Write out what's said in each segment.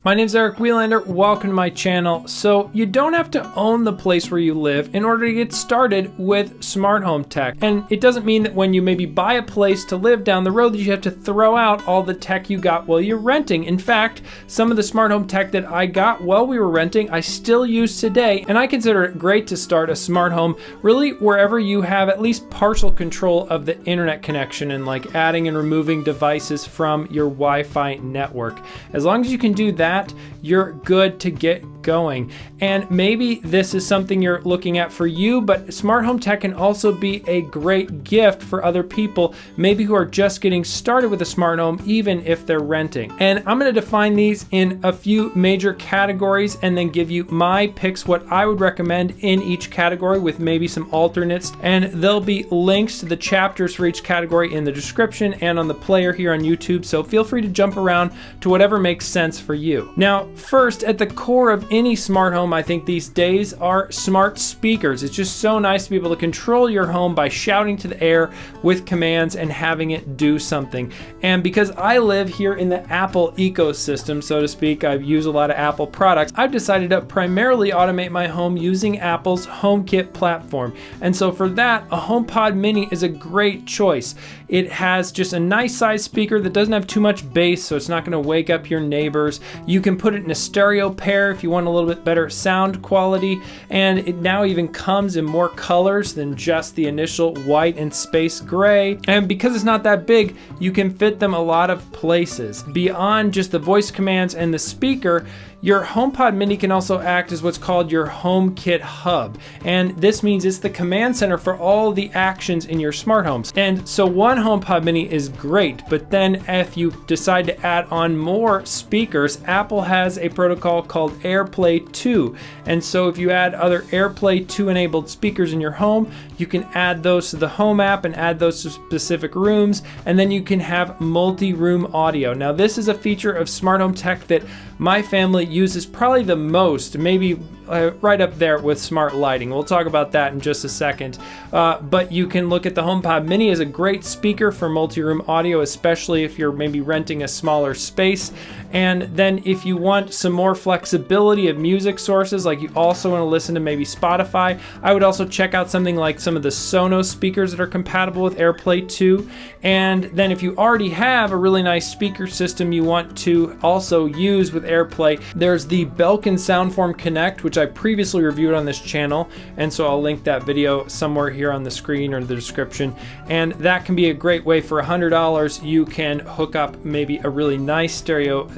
My name is Eric Welander, welcome to my channel. So you don't have to own the place where you live in order to get started with smart home tech. And it doesn't mean that when you maybe buy a place to live down the road that you have to throw out all the tech you got while you're renting. In fact, some of the smart home tech that I got while we were renting, I still use today. And I consider it great to start a smart home really wherever you have at least partial control of the internet connection and like adding and removing devices from your Wi-Fi network. As long as you can do that, you're good to get going. And maybe this is something you're looking at for you, but smart home tech can also be a great gift for other people, maybe who are just getting started with a smart home, even if they're renting. And I'm going to define these in a few major categories and then give you my picks, what I would recommend in each category with maybe some alternates. And there'll be links to the chapters for each category in the description and on the player here on YouTube. So feel free to jump around to whatever makes sense for you. Now, first, at the core of any smart home, I think these days, are smart speakers. It's just so nice to be able to control your home by shouting to the air with commands and having it do something. And because I live here in the Apple ecosystem, so to speak, I use a lot of Apple products, I've decided to primarily automate my home using Apple's HomeKit platform. And so for that, a HomePod Mini is a great choice. It has just a nice size speaker that doesn't have too much bass, so it's not going to wake up your neighbors. You can put it in a stereo pair if you want a little bit better sound quality, and it now even comes in more colors than just the initial white and space gray. And because it's not that big, you can fit them a lot of places. Beyond just the voice commands and the speaker, your HomePod Mini can also act as what's called your HomeKit hub. And this means it's the command center for all the actions in your smart homes. And so one HomePod Mini is great, but then if you decide to add on more speakers, Apple has a protocol called AirPlay 2. And so if you add other AirPlay 2 enabled speakers in your home, you can add those to the Home app and add those to specific rooms, and then you can have multi-room audio. Now this is a feature of smart home tech that my family uses probably the most, maybe right up there with smart lighting. We'll talk about that in just a second. But you can look at the HomePod Mini as a great speaker for multi-room audio, especially if you're maybe renting a smaller space. And then if you want some more flexibility of music sources, like you also want to listen to maybe Spotify, I would also check out something like some of the Sonos speakers that are compatible with AirPlay 2. And then if you already have a really nice speaker system you want to also use with AirPlay, there's the Belkin Soundform Connect, which I previously reviewed on this channel, and so I'll link that video somewhere here on the screen or the description. And that can be a great way. For $100 you can hook up maybe a really nice stereo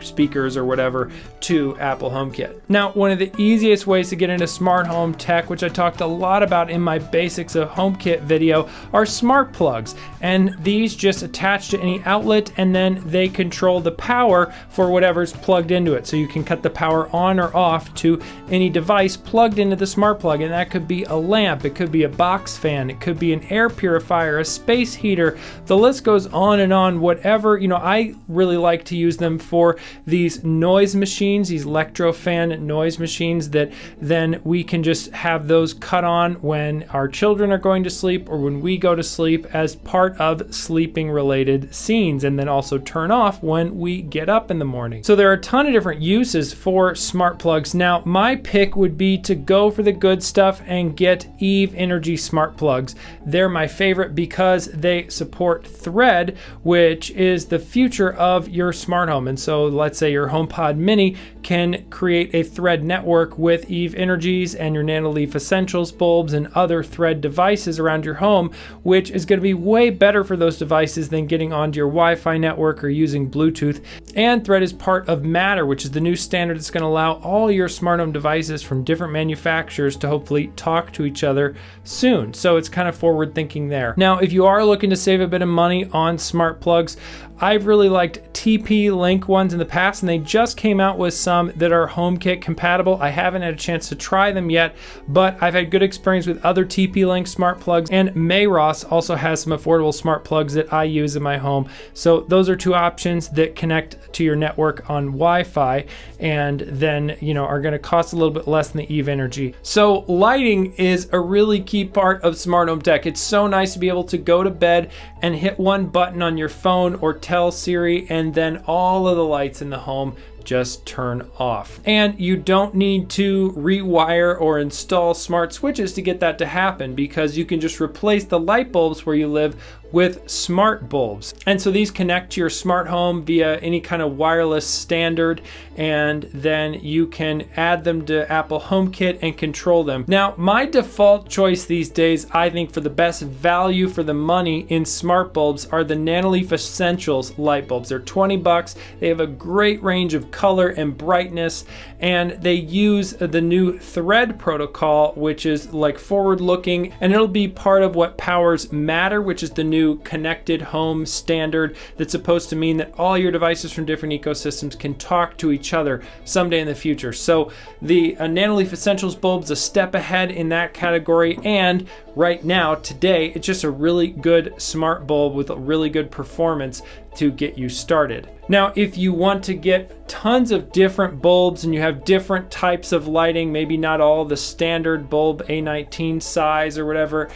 speakers or whatever to Apple HomeKit. Now, one of the easiest ways to get into smart home tech, which I talked a lot about in my Basics of HomeKit video, are smart plugs. And these just attach to any outlet, and then they control the power for whatever's plugged into it. So you can cut the power on or off to any device plugged into the smart plug. And that could be a lamp, it could be a box fan, it could be an air purifier, a space heater. The list goes on and on. Whatever, I really like to use them for these noise machines, these electro-fan noise machines, that then we can just have those cut on when our children are going to sleep or when we go to sleep as part of sleeping related scenes, and then also turn off when we get up in the morning. So there are a ton of different uses for smart plugs. Now, my pick would be to go for the good stuff and get Eve Energy smart plugs. They're my favorite because they support Thread, which is the future of your smart home. And so let's say your HomePod Mini can create a Thread network with Eve Energies and your Nanoleaf Essentials bulbs and other Thread devices around your home, which is going to be way better for those devices than getting onto your Wi-Fi network or using Bluetooth. And Thread is part of Matter, which is the new standard that's going to allow all your smart home devices from different manufacturers to hopefully talk to each other soon. So it's kind of forward thinking there. Now, if you are looking to save a bit of money on smart plugs, I've really liked TP-Link ones in the past, and they just came out with some that are HomeKit compatible. I haven't had a chance to try them yet, but I've had good experience with other TP-Link smart plugs, and Mayros also has some affordable smart plugs that I use in my home. So those are two options that connect to your network on Wi-Fi, and then are going to cost a little bit less than the Eve Energy. So lighting is a really key part of smart home tech. It's so nice to be able to go to bed and hit one button on your phone or tell Siri, and then all of the lights in the home just turn off. And you don't need to rewire or install smart switches to get that to happen, because you can just replace the light bulbs where you live with smart bulbs. And so these connect to your smart home via any kind of wireless standard, and then you can add them to Apple HomeKit and control them. Now, my default choice these days, I think, for the best value for the money in smart bulbs are the Nanoleaf Essentials light bulbs. They're 20 bucks. They have a great range of color and brightness, and they use the new Thread protocol, which is like forward looking, and it'll be part of what powers Matter, which is the new connected home standard that's supposed to mean that all your devices from different ecosystems can talk to each other someday in the future. So the Nanoleaf Essentials bulb's a step ahead in that category, and right now, today, it's just a really good smart bulb with a really good performance to get you started. Now, if you want to get tons of different bulbs and you have different types of lighting, maybe not all the standard bulb A19 size or whatever,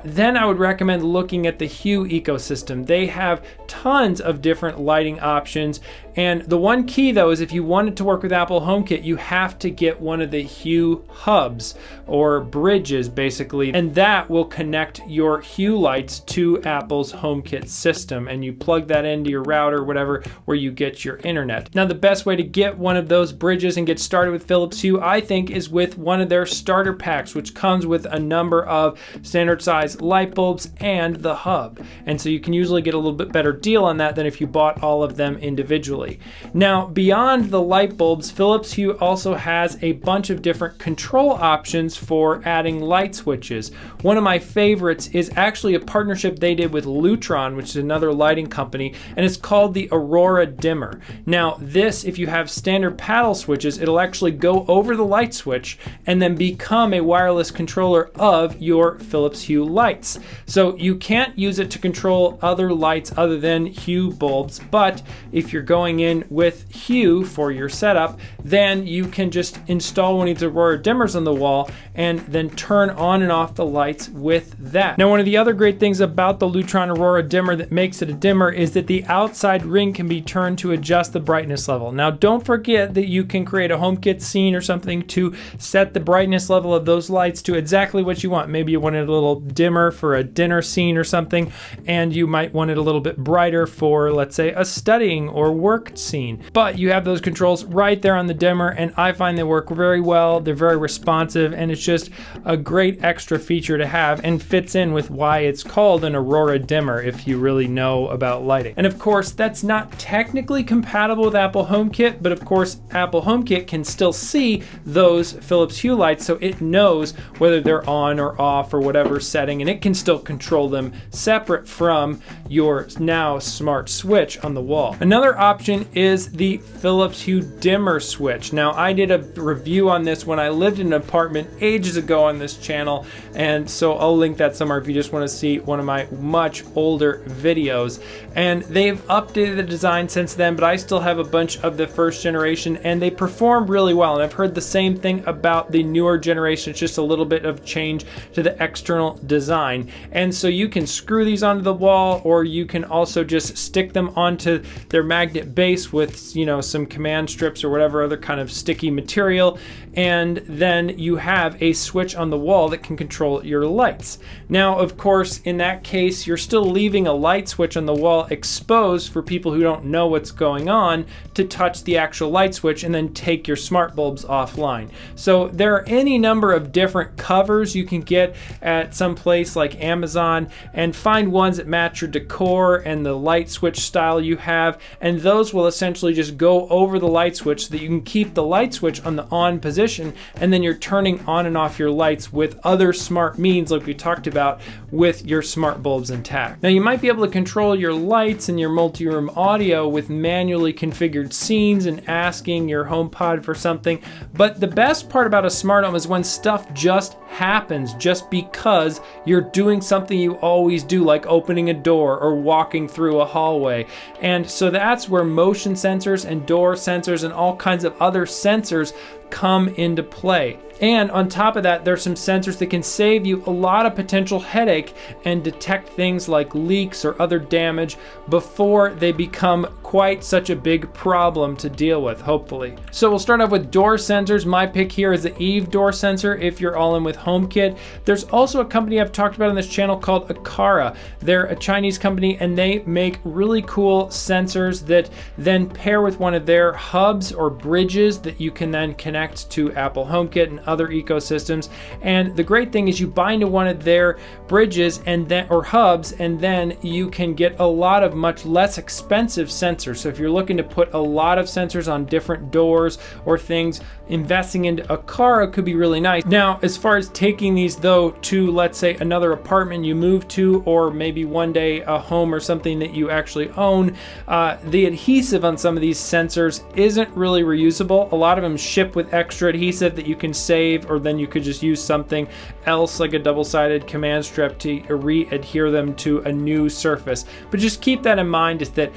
then I would recommend looking at the Hue ecosystem. They have tons of different lighting options. And the one key though is if you want it to work with Apple HomeKit, you have to get one of the Hue hubs or bridges basically, and that will connect your Hue lights to Apple's HomeKit system, and you plug that into your router or whatever where you get your internet. Now, the best way to get one of those bridges and get started with Philips Hue, I think, is with one of their starter packs, which comes with a number of standard size light bulbs and the hub. And so you can usually get a little bit better deal on that than if you bought all of them individually. Now, beyond the light bulbs, Philips Hue also has a bunch of different control options for adding light switches. One of my favorites is actually a partnership they did with Lutron, which is another lighting company, and it's called the Aurora Dimmer. Now, this, if you have standard paddle switches, it'll actually go over the light switch and then become a wireless controller of your Philips Hue lights. So you can't use it to control other lights other than Hue bulbs, but if you're going in with Hue for your setup, then you can just install one of these Aurora dimmers on the wall and then turn on and off the lights with that. Now, one of the other great things about the Lutron Aurora dimmer that makes it a dimmer is that the outside ring can be turned to adjust the brightness level. Now, don't forget that you can create a HomeKit scene or something to set the brightness level of those lights to exactly what you want. Maybe you wanted a little dimmer for a dinner scene or something, and you might want it a little bit brighter for, let's say, a studying or work scene. But you have those controls right there on the dimmer, and I find they work very well. They're very responsive, and it's just a great extra feature to have and fits in with why it's called an Aurora dimmer if you really know about lighting. And of course, that's not technically compatible with Apple HomeKit, but of course, Apple HomeKit can still see those Philips Hue lights, so it knows whether they're on or off or whatever setting, and it can still control them separate from your now smart switch on the wall. Another option is the Philips Hue dimmer switch. Now, I did a review on this when I lived in an apartment ages ago on this channel, and so I'll link that somewhere if you just want to see one of my much older videos. And they've updated the design since then, but I still have a bunch of the first generation, and they perform really well. And I've heard the same thing about the newer generation. It's just a little bit of change to the external design. And so you can screw these onto the wall, or you can also just stick them onto their magnet base with, you know, some command strips or whatever other kind of sticky material, and then you have a switch on the wall that can control your lights. Now, of course, in that case, you're still leaving a light switch on the wall exposed for people who don't know what's going on to touch the actual light switch and then take your smart bulbs offline. So there are any number of different covers you can get at some place like Amazon, and find ones that match your decor and the light switch style you have, and those will essentially just go over the light switch so that you can keep the light switch on the on position, and then you're turning on and off your lights with other smart means like we talked about with your smart bulbs intact. Now, you might be able to control your lights and your multi-room audio with manually configured scenes and asking your HomePod for something, but the best part about a smart home is when stuff just happens just because you're doing something you always do, like opening a door or walking through a hallway. And so that's where motion sensors and door sensors and all kinds of other sensors come into play. And on top of that, there's some sensors that can save you a lot of potential headache and detect things like leaks or other damage before they become quite such a big problem to deal with, hopefully. So we'll start off with door sensors. My pick here is the Eve door sensor if you're all in with HomeKit. There's also a company I've talked about on this channel called Aqara. They're a Chinese company and they make really cool sensors that then pair with one of their hubs or bridges that you can then connect to Apple HomeKit and other ecosystems. And the great thing is you bind to one of their bridges and then or hubs, and then you can get a lot of much less expensive sensors. So if you're looking to put a lot of sensors on different doors or things, investing into Aqara could be really nice. Now, as far as taking these though to, let's say, another apartment you move to, or maybe one day a home or something that you actually own, the adhesive on some of these sensors isn't really reusable. A lot of them ship with extra adhesive that you can save, or then you could just use something else like a double-sided command strip to re-adhere them to a new surface. But just keep that in mind, is that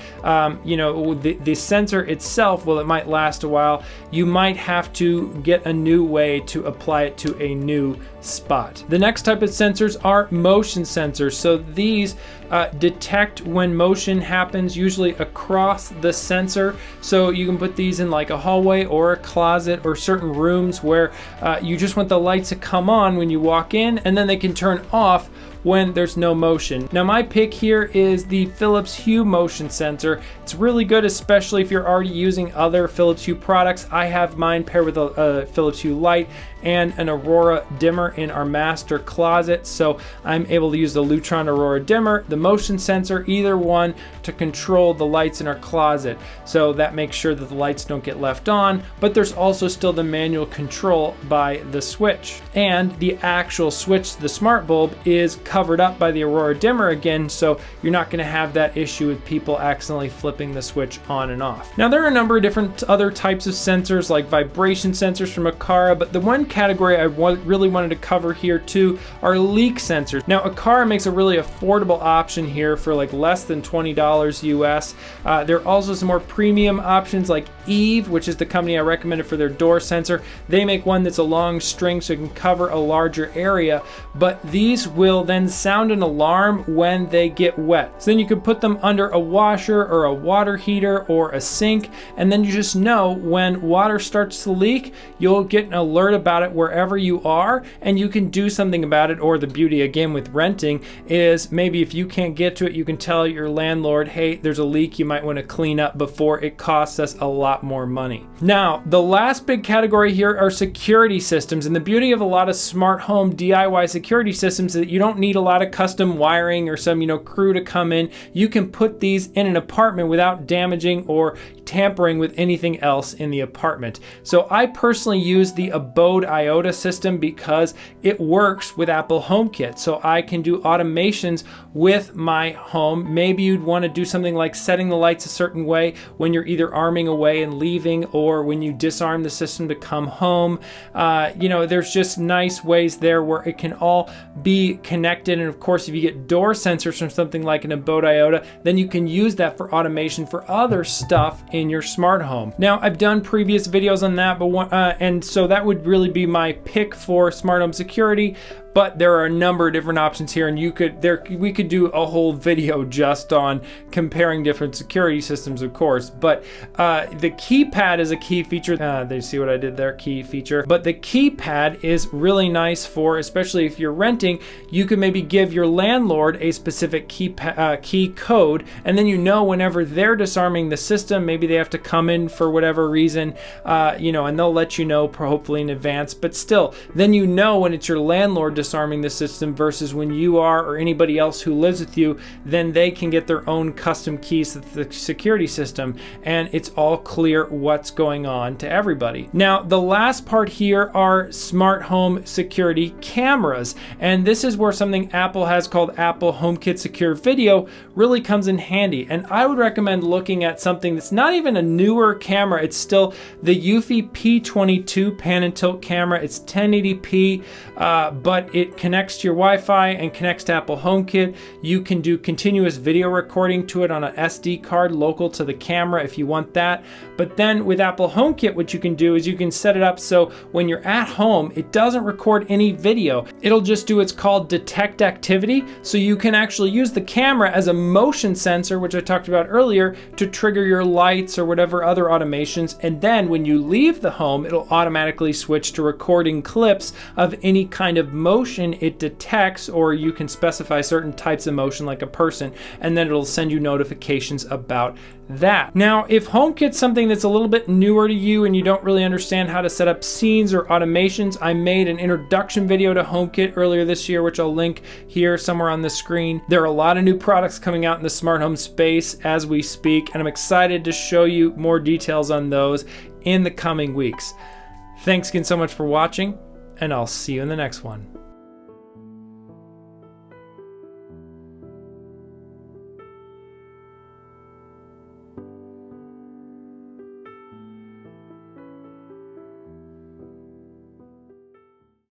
you know, the sensor itself, well, it might last a while. You might have to get a new way to apply it to a new spot. The next type of sensors are motion sensors. So these detect when motion happens, usually across the sensor. So you can put these in like a hallway or a closet or certain rooms where you just want the lights to come on when you walk in, and then they can turn off when there's no motion. Now my pick here is the Philips Hue motion sensor. It's really good, especially if you're already using other Philips Hue products. I have mine paired with a Philips Hue light and an Aurora dimmer in our master closet. So I'm able to use the Lutron Aurora dimmer, the motion sensor, either one, to control the lights in our closet. So that makes sure that the lights don't get left on, but there's also still the manual control by the switch. And the actual switch to the smart bulb is covered up by the Aurora dimmer again, so you're not gonna have that issue with people accidentally flipping the switch on and off. Now there are a number of different other types of sensors like vibration sensors from Aqara, but the one category I really wanted to cover here too are leak sensors. Now Aqara makes a really affordable option here for like less than $20 US. There are also some more premium options like Eve, which is the company I recommended for their door sensor. They make one that's a long string so it can cover a larger area, but these will then sound an alarm when they get wet. So then you could put them under a washer or a water heater or a sink, and then you just know when water starts to leak, you'll get an alert about it wherever you are, and you can do something about it. Or the beauty again with renting is maybe if you can't get to it, you can tell your landlord, hey, there's a leak you might want to clean up before it costs us a lot more money. Now, the last big category here are security systems, and the beauty of a lot of smart home DIY security systems is that you don't need a lot of custom wiring or some, crew to come in. You can put these in an apartment without damaging or tampering with anything else in the apartment. So I personally use the Abode IOTA system because it works with Apple HomeKit. So I can do automations with my home. Maybe you'd want to do something like setting the lights a certain way when you're either arming away and leaving, or when you disarm the system to come home. There's just nice ways there where it can all be connected. And of course, if you get door sensors from something like an Abode IOTA, then you can use that for automation for other stuff in your smart home. Now, I've done previous videos on that, and so that would really be my pick for smart home security. But there are a number of different options here, and we could do a whole video just on comparing different security systems, of course. But the keypad is a key feature. They see what I did there, key feature. But the keypad is really nice for, especially if you're renting, you could maybe give your landlord a specific key code, and then whenever they're disarming the system, maybe they have to come in for whatever reason, and they'll let you know hopefully in advance. But still, then when it's your landlord disarming the system versus when you are, or anybody else who lives with you, then they can get their own custom keys to the security system, and it's all clear what's going on to everybody. Now, the last part here are smart home security cameras, and this is where something Apple has called Apple HomeKit Secure Video really comes in handy. And I would recommend looking at something that's not even a newer camera. It's still the Eufy P22 pan and tilt camera. It's 1080p, but it connects to your Wi-Fi and connects to Apple HomeKit. You can do continuous video recording to it on an SD card local to the camera if you want that. But then with Apple HomeKit, what you can do is you can set it up so when you're at home, it doesn't record any video. It'll just do what's called detect activity. So you can actually use the camera as a motion sensor, which I talked about earlier, to trigger your lights or whatever other automations. And then when you leave the home, it'll automatically switch to recording clips of any kind of motion it detects, or you can specify certain types of motion like a person, and then it'll send you notifications about that. Now, if HomeKit's something that's a little bit newer to you and you don't really understand how to set up scenes or automations, I made an introduction video to HomeKit earlier this year, which I'll link here somewhere on the screen. There are a lot of new products coming out in the smart home space as we speak, and I'm excited to show you more details on those in the coming weeks. Thanks again so much for watching, and I'll see you in the next one.